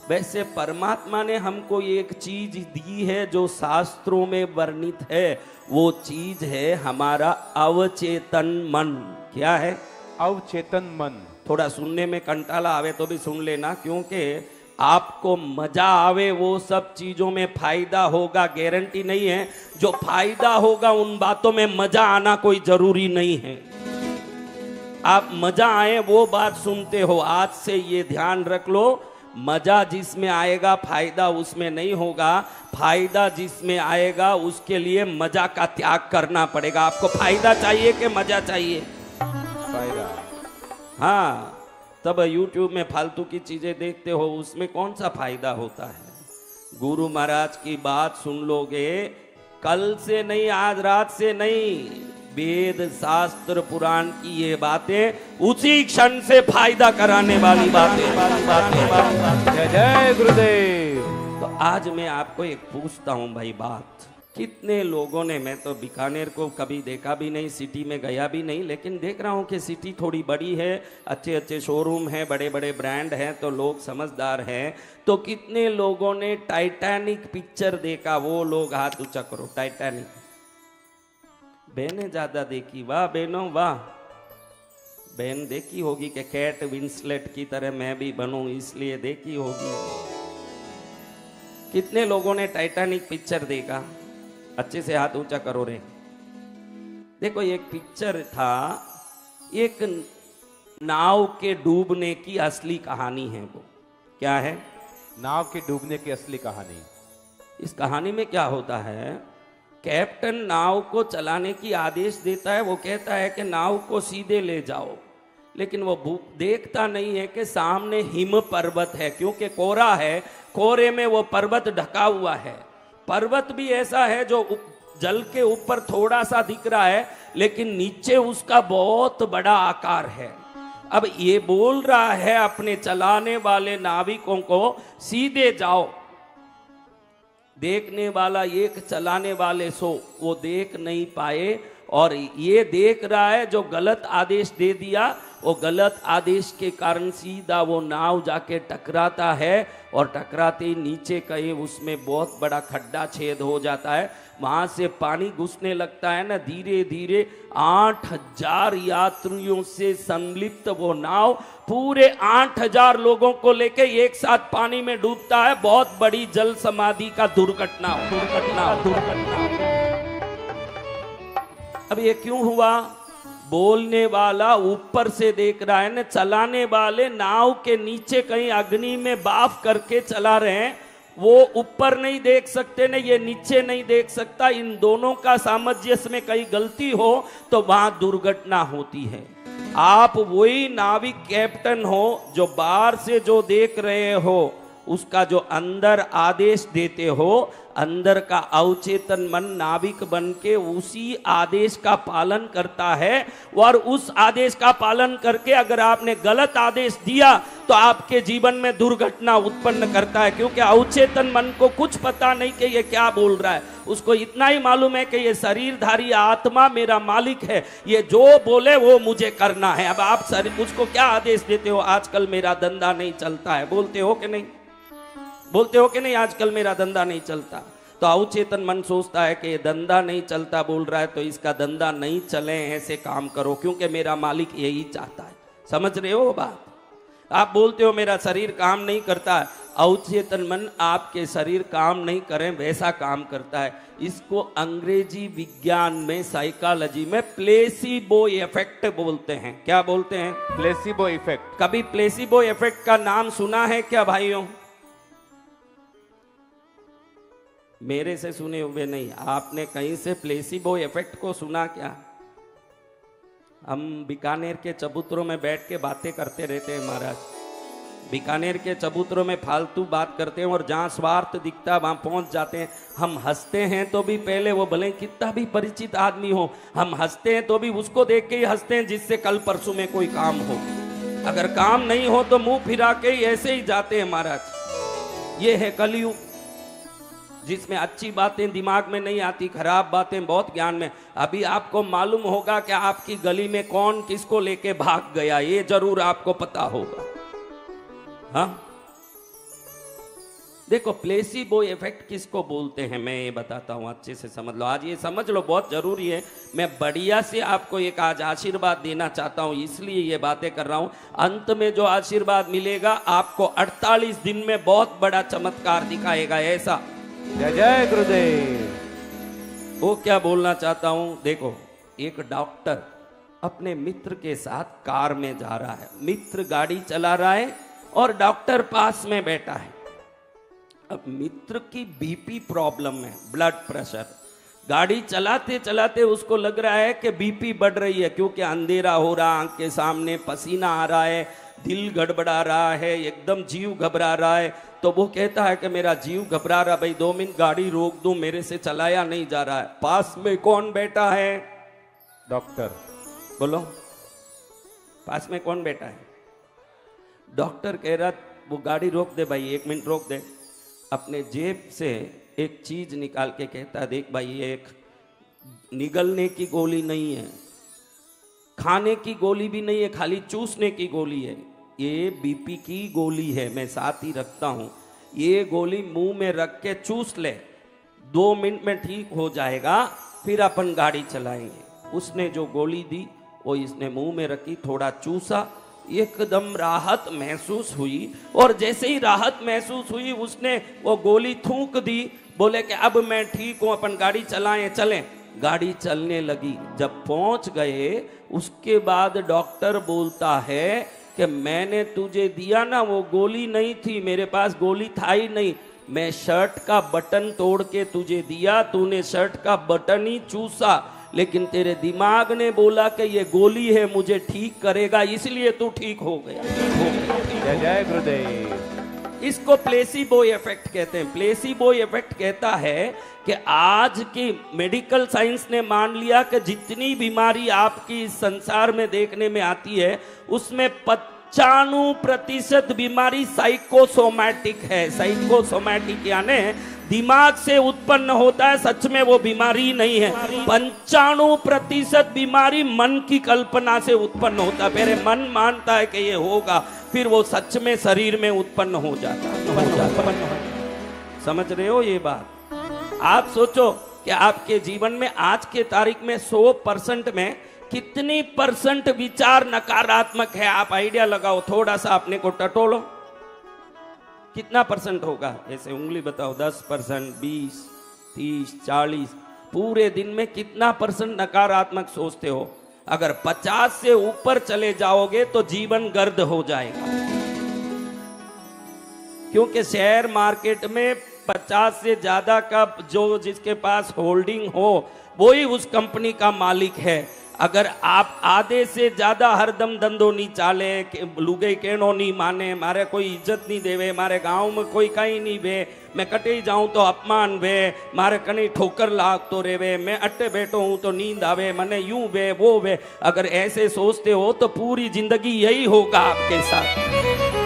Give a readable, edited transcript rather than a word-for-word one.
वैसे परमात्मा ने हमको एक चीज दी है जो शास्त्रों में वर्णित है, वो चीज है हमारा अवचेतन मन। क्या है? अवचेतन मन। थोड़ा सुनने में कंटाला आवे तो भी सुन लेना, क्योंकि आपको मजा आवे वो सब चीजों में फायदा होगा गारंटी नहीं है। जो फायदा होगा उन बातों में मजा आना कोई जरूरी नहीं है। आप मजा आए वो बात सुनते हो। आज से ये ध्यान रख लो, मजा जिसमें आएगा फायदा उसमें नहीं होगा। फायदा जिसमें आएगा उसके लिए मजा का त्याग करना पड़ेगा। आपको फायदा चाहिए कि मजा चाहिए? फायदा। हाँ, तब YouTube में फालतू की चीजें देखते हो, उसमें कौन सा फायदा होता है? गुरु महाराज की बात सुन लोगे, कल से नहीं, आज रात से नहीं, वेद शास्त्र पुराण की ये बातें उसी क्षण से फायदा कराने वाली बातें। जय जय गुरुदेव। तो आज मैं आपको एक पूछता हूं भाई बात, कितने लोगों ने, मैं तो बीकानेर को कभी देखा भी नहीं, सिटी में गया भी नहीं, लेकिन देख रहा हूं कि सिटी थोड़ी बड़ी है, अच्छे अच्छे शोरूम हैं, बड़े बड़े ब्रांड हैं, तो लोग समझदार हैं। तो कितने लोगों ने टाइटैनिक पिक्चर देखा? वो लोग हाथ ऊंचा करो। टाइटैनिक बहने ज्यादा देखी? वाह बहनों वाह। बहन देखी होगी कि कैट विंसलेट की तरह मैं भी बनूं, इसलिए देखी होगी। कितने लोगों ने टाइटैनिक पिक्चर देखा? अच्छे से हाथ ऊंचा करो रे। देखो एक पिक्चर था, एक नाव के डूबने की असली कहानी है। वो क्या है? नाव के डूबने की असली कहानी। इस कहानी में क्या होता है, कैप्टन नाव को चलाने की आदेश देता है। वो कहता है कि नाव को सीधे ले जाओ, लेकिन वो देखता नहीं है कि सामने हिम पर्वत है, क्योंकि कोहरा है, कोहरे में वो पर्वत ढका हुआ है। पर्वत भी ऐसा है जो जल के ऊपर थोड़ा सा दिख रहा है, लेकिन नीचे उसका बहुत बड़ा आकार है। अब ये बोल रहा है अपने चलाने वाले नाविकों को, सीधे जाओ। देखने वाला एक, चलाने वाले 100, वो देख नहीं पाए। और ये देख रहा है जो गलत आदेश दे दिया, वो गलत आदेश के कारण सीधा वो नाव जाके टकराता है, और टकराते ही नीचे कहीं उसमें बहुत बड़ा खड्डा छेद हो जाता है। वहां से पानी घुसने लगता है ना, धीरे धीरे 8000 यात्रियों से संलिप्त वो नाव पूरे 8000 लोगों को लेके एक साथ पानी में डूबता है। बहुत बड़ी जल समाधि का दुर्घटना। अब ये क्यों हुआ? बोलने वाला ऊपर से देख रहा है ना, चलाने वाले नाव के नीचे कहीं अग्नि में बाफ करके चला रहे हैं। वो ऊपर नहीं देख सकते ना, ये नीचे नहीं देख सकता। इन दोनों का सामंजस्य में कहीं गलती हो तो वहां दुर्घटना होती है। आप वही नाविक कैप्टन हो जो बाहर से जो देख रहे हो, उसका जो अंदर आदेश देते हो, अंदर का अवचेतन मन नाविक बन के उसी आदेश का पालन करता है। और उस आदेश का पालन करके अगर आपने गलत आदेश दिया तो आपके जीवन में दुर्घटना उत्पन्न करता है, क्योंकि अवचेतन मन को कुछ पता नहीं कि ये क्या बोल रहा है। उसको इतना ही मालूम है कि ये शरीरधारी आत्मा मेरा मालिक है, ये जो बोले वो मुझे करना है। अब आप उसको क्या आदेश देते हो? आजकल मेरा धंधा नहीं चलता है, बोलते हो कि नहीं? बोलते हो कि नहीं? आजकल मेरा धंधा नहीं चलता। तो अवचेतन मन सोचता है कि ये धंधा नहीं चलता बोल रहा है, तो इसका धंधा नहीं चले, ऐसे काम करो, क्योंकि मेरा मालिक यही चाहता है। समझ रहे हो बात? आप बोलते हो मेरा शरीर काम नहीं करता, अवचेतन मन आपके शरीर काम नहीं करें वैसा काम करता है। इसको अंग्रेजी विज्ञान में, साइकोलॉजी में प्लेसिबो इफेक्ट बोलते हैं। क्या बोलते हैं? Placebo effect. कभी प्लेसिबो इफेक्ट का नाम सुना है क्या भाइयों? मेरे से सुने हुए नहीं, आपने कहीं से प्लेसिबो इफेक्ट को सुना क्या? हम बीकानेर के चबूतरों में बैठ के बातें करते रहते हैं महाराज। बीकानेर के चबूतरों में फालतू बात करते हैं, और जहाँ स्वार्थ दिखता है वहाँ पहुँच जाते हैं। हम हंसते हैं तो भी पहले, वो भले कितना भी परिचित आदमी हो, हम हंसते हैं तो भी उसको देख के ही हंसते हैं जिससे कल परसों में कोई काम हो। अगर काम नहीं हो तो मुंह फिरा के ही ऐसे ही जाते हैं महाराज। ये है कलयुग, जिसमें अच्छी बातें दिमाग में नहीं आती, खराब बातें बहुत ज्ञान में। अभी आपको मालूम होगा कि आपकी गली में कौन किसको लेके भाग गया, ये जरूर आपको पता होगा। हाँ, देखो प्लेसिबो इफेक्ट किसको बोलते हैं मैं ये बताता हूँ, अच्छे से समझ लो। आज ये समझ लो, बहुत जरूरी है। मैं बढ़िया से आपको एक आज आशीर्वाद देना चाहता हूँ, इसलिए ये बातें कर रहा हूँ। अंत में जो आशीर्वाद मिलेगा आपको 48 दिन में बहुत बड़ा चमत्कार दिखाएगा ऐसा। जय जय गुरुदेव। वो क्या बोलना चाहता हूँ, देखो एक डॉक्टर अपने मित्र के साथ कार में जा रहा है, मित्र गाड़ी चला रहा है और डॉक्टर पास में बैठा है। अब मित्र की बीपी प्रॉब्लम है, ब्लड प्रेशर। गाड़ी चलाते चलाते उसको लग रहा है कि बीपी बढ़ रही है, क्योंकि अंधेरा हो रहा, आंख के सामने पसीना आ रहा है, दिल गड़बड़ा रहा है, एकदम जीव घबरा रहा है। तो वो कहता है कि मेरा जीव घबरा रहा, भाई 2 मिनट गाड़ी रोक दूं, मेरे से चलाया नहीं जा रहा है। पास में कौन बैठा है? डॉक्टर। बोलो, पास में कौन बैठा है? डॉक्टर कह रहा वो गाड़ी रोक दे भाई, 1 मिनट रोक दे। अपने जेब से एक चीज निकाल के कहता, देख भाई ये एक निगलने की गोली नहीं है, खाने की गोली भी नहीं है, खाली चूसने की गोली है। ये बीपी की गोली है, मैं साथ ही रखता हूं। ये गोली मुंह में रख के चूस ले, 2 मिनट में ठीक हो जाएगा, फिर अपन गाड़ी चलाएंगे। उसने जो गोली दी वो इसने मुंह में रखी, थोड़ा चूसा, एकदम राहत महसूस हुई। और जैसे ही राहत महसूस हुई उसने वो गोली थूक दी, बोले कि अब मैं ठीक हूं, अपन गाड़ी चलाएं, चलें। गाड़ी चलने लगी। जब पहुंच गए उसके बाद डॉक्टर बोलता है कि मैंने तुझे दिया ना, वो गोली नहीं थी, मेरे पास गोली था ही नहीं, मैं शर्ट का बटन तोड़ के तुझे दिया, तूने शर्ट का बटन ही चूसा, लेकिन तेरे दिमाग ने बोला कि ये गोली है, मुझे ठीक करेगा, इसलिए तू ठीक हो गया। जय जय गुरुदेव। इसको प्लेसिबो इफेक्ट कहते हैं। प्लेसिबो इफेक्ट कहता है कि आज की मेडिकल साइंस ने मान लिया कि जितनी बीमारी आपकी इस संसार में देखने में आती है उसमें 95% बीमारी साइकोसोमैटिक है। साइकोसोमैटिक यानी दिमाग से उत्पन्न होता है, सच में वो बीमारी नहीं है। 95% बीमारी मन की कल्पना से उत्पन्न होता है। मेरे मन मानता है कि ये होगा, फिर वो सच में शरीर में उत्पन्न हो जाता है। समझ रहे हो ये बात? आप सोचो कि आपके जीवन में आज के तारीख में 100% में कितनी % विचार नकारात्मक है? आप आइडिया लगाओ, थोड़ा सा अपने को टटोलो, कितना % होगा? ऐसे उंगली बताओ, 10%, 20, 30, 40। पूरे दिन में कितना % नकारात्मक सोचते हो? अगर 50 से ऊपर चले जाओगे तो जीवन गर्द हो जाएगा, क्योंकि शेयर मार्केट में 50 से ज्यादा का जो जिसके पास होल्डिंग हो वो ही उस कंपनी का मालिक है। अगर आप आधे से ज्यादा हरदम धंधो नहीं चाले, लुगे केनो नहीं माने, मारे कोई इज्जत नहीं देवे, मारे गांव में कोई कहीं नहीं वे, मैं कटे जाऊं तो अपमान वे, मारे कहीं ठोकर लाग तो रेवे, मैं अट्टे बैठो हूं तो नींद आवे, मने यूं वे वो वे, अगर ऐसे सोचते हो तो पूरी जिंदगी यही होगा आपके साथ।